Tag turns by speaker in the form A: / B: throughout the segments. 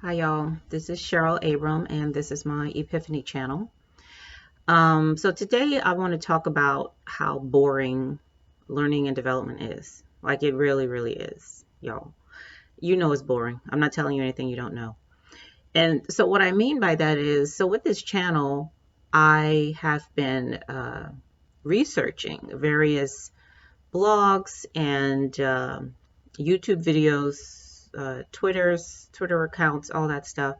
A: Hi y'all, this is Cheryl Abram and this is my Epiphany channel. So today I want to talk about how boring learning and development is. Like it really, really is, y'all. You know it's boring. I'm not telling you anything you don't know. And so what I mean by that is, so with this channel, I have been researching various blogs and YouTube videos, Twitter accounts, all that stuff.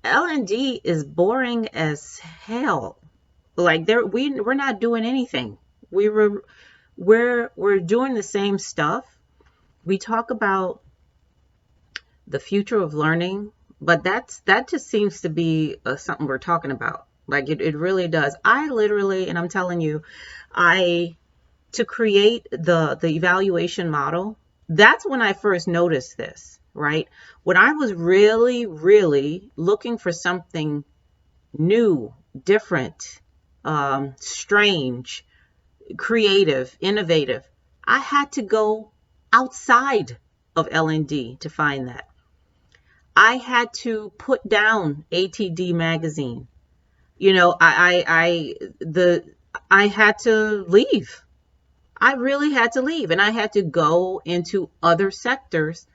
A: L&D is boring as hell. Like we're not doing anything. We were we're doing the same stuff. We talk about the future of learning, but that just seems to be something we're talking about. Like it really does. I literally, and I'm telling you, I to create the evaluation model, that's when I first noticed this, right? When I was really, really looking for something new, different, strange, creative, innovative, I had to go outside of L&D to find that. I had to put down ATD magazine. You know, I had to leave. I really had to leave and I had to go into other sectors,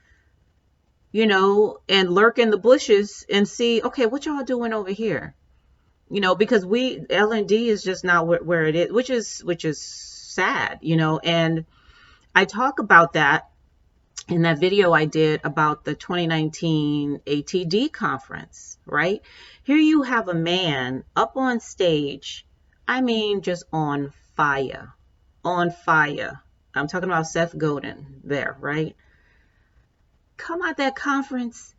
A: and lurk in the bushes and see, okay, what y'all doing over here? Because we L&D is just not where it is, which is sad, and I talk about that in that video I did about the 2019 ATD conference, right? Here you have a man up on stage, I mean, just on fire, on fire. I'm talking about Seth Godin there, right? Come out that conference,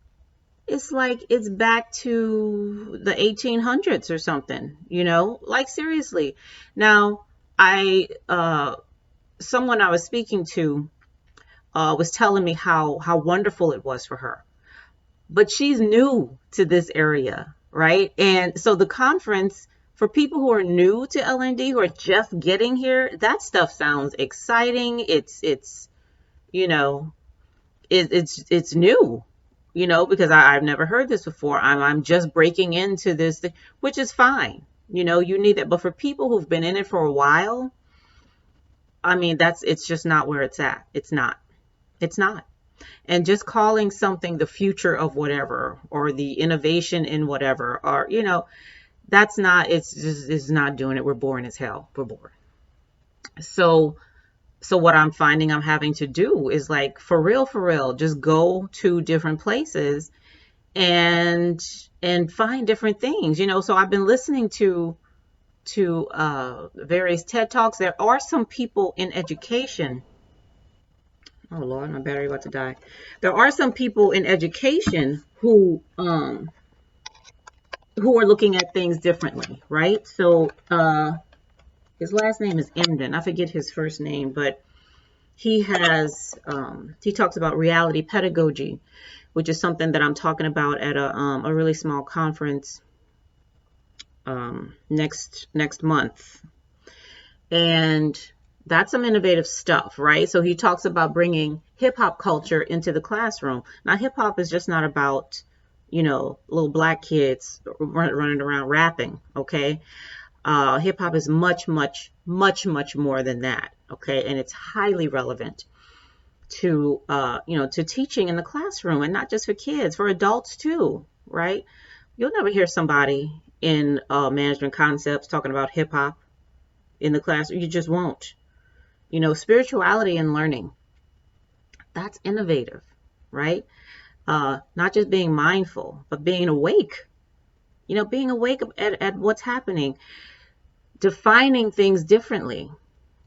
A: it's like it's back to the 1800s or something, like seriously. Now, I someone I was speaking to was telling me how wonderful it was for her, but she's new to this area, right? And so the conference, for people who are new to LND, who are just getting here, that stuff sounds exciting. It's you know it's new, because I've never heard this before. I'm just breaking into this, which is fine. You need it. But for people who've been in it for a while, I mean, it's just not where it's at. It's not. It's not. And just calling something the future of whatever or the innovation in whatever, or, that's not, it's not doing it. We're boring as hell. We're bored. So what I'm finding I'm having to do is, like, for real, just go to different places and find different things, so I've been listening to various TED Talks. There are some people in education. Oh Lord, my battery about to die. There are some people in education who are looking at things differently, right? So his last name is Emden. I forget his first name, but he talks about reality pedagogy, which is something that I'm talking about at a really small conference next month. And that's some innovative stuff, right? So he talks about bringing hip hop culture into the classroom. Now, hip hop is just not about, little black kids running around rapping, okay? Hip hop is much, much, much, much more than that, okay? And it's highly relevant to, to teaching in the classroom, and not just for kids, for adults too, right? You'll never hear somebody in management concepts talking about hip hop in the class. You just won't. Spirituality and learning, that's innovative, right? Not just being mindful, but being awake, being awake at what's happening, defining things differently,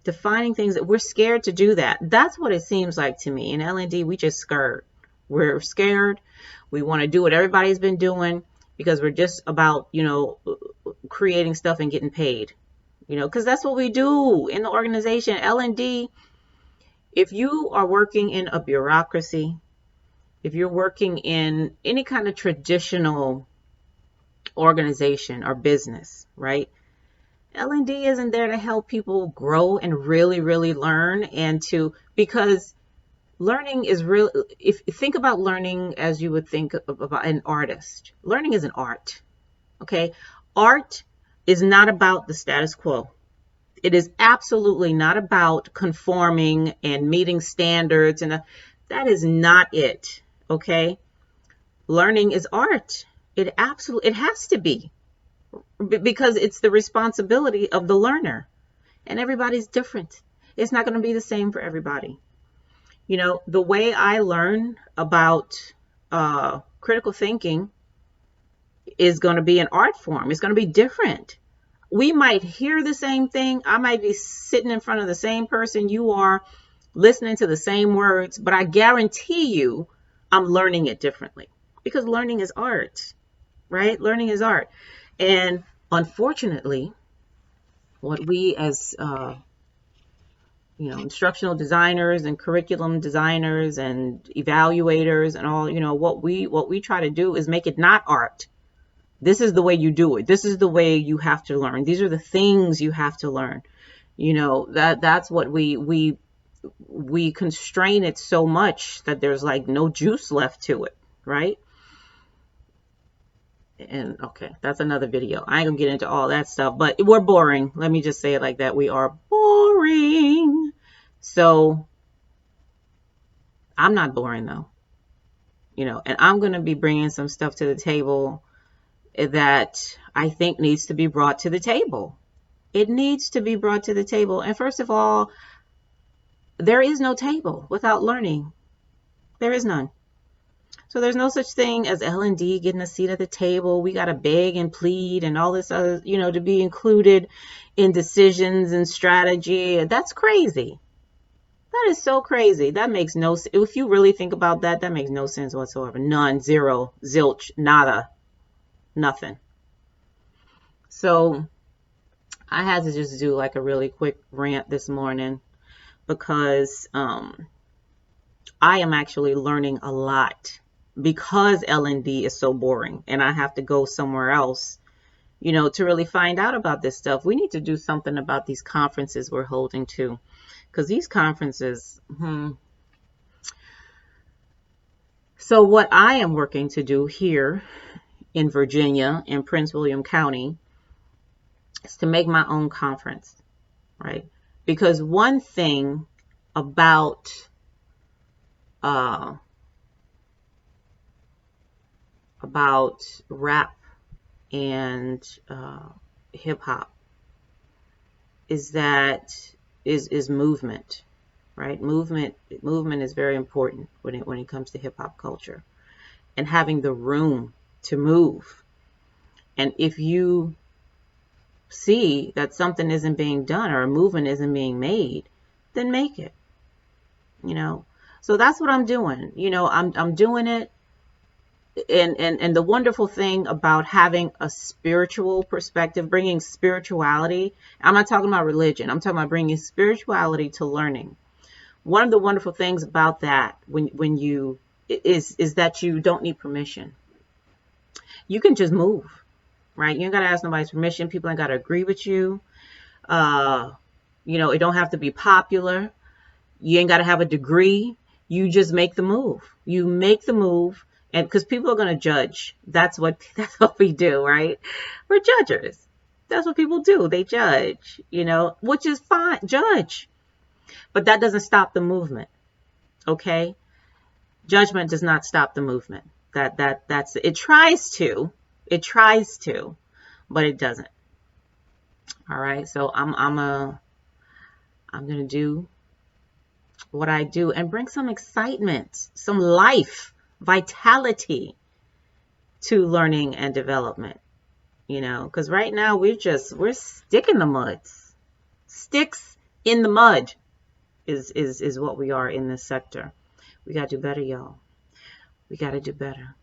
A: defining things that we're scared to do that. That's what it seems like to me. In L&D, we just scared. We're scared. We want to do what everybody's been doing because we're just about, creating stuff and getting paid, because that's what we do in the organization. L&D, if you are working in a bureaucracy, if you're working in any kind of traditional organization or business, right? L&D isn't there to help people grow and really, really learn, because Learning is real. If you think about learning as you would think about an artist, learning is an art. Okay. Art is not about the status quo. It is absolutely not about conforming and meeting standards. And that is not it. Okay. Learning is art. It has to be, because it's the responsibility of the learner, and everybody's different. It's not going to be the same for everybody. You know, the way I learn about critical thinking is going to be an art form. It's going to be different. We might hear the same thing. I might be sitting in front of the same person you are, listening to the same words, but I guarantee you I'm learning it differently, because learning is art, right? Learning is art. And unfortunately, what we as instructional designers and curriculum designers and evaluators and all, what we try to do is make it not art. This is the way you do it. This is the way you have to learn. These are the things you have to learn. That's what we constrain it so much that there's like no juice left to it, right? And okay, that's another video. I ain't gonna get into all that stuff, but we're boring. Let me just say it like that. We are boring. So I'm not boring though, and I'm gonna be bringing some stuff to the table that I think needs to be brought to the table. It needs to be brought to the table. And first of all, there is no table without learning. There is none. So there's no such thing as L&D getting a seat at the table. We got to beg and plead and all this other, to be included in decisions and strategy. That's crazy. That is so crazy. That makes no sense. If you really think about that, that makes no sense whatsoever. None, zero, zilch, nada, nothing. So I had to just do like a really quick rant this morning, because I am actually learning a lot, because L&D is so boring and I have to go somewhere else, to really find out about this stuff. We need to do something about these conferences we're holding too, because these conferences, So what I am working to do here in Virginia, in Prince William County, is to make my own conference, right? Because one thing about rap and hip hop is that is movement, right? Movement is very important when it comes to hip hop culture, and having the room to move. And if you see that something isn't being done or a movement isn't being made, then make it. So that's what I'm doing. I'm doing it. And the wonderful thing about having a spiritual perspective, bringing spirituality, I'm not talking about religion, I'm talking about bringing spirituality to learning. One of the wonderful things about that, when you is that you don't need permission. You can just move, right? You ain't got to ask nobody's permission. People ain't got to agree with you. It don't have to be popular. You ain't got to have a degree. You just make the move. You make the move. And because people are going to judge. That's what we do, right? We're judgers. That's what people do. They judge, which is fine. Judge. But that doesn't stop the movement. Okay? Judgment does not stop the movement. That's it. Tries to, but it doesn't. All right. So I'm going to do what I do and bring some excitement, some life, vitality to learning and development, because right now we're stick in the mud. Sticks in the mud is what we are in this sector. We got to do better, y'all. We got to do better.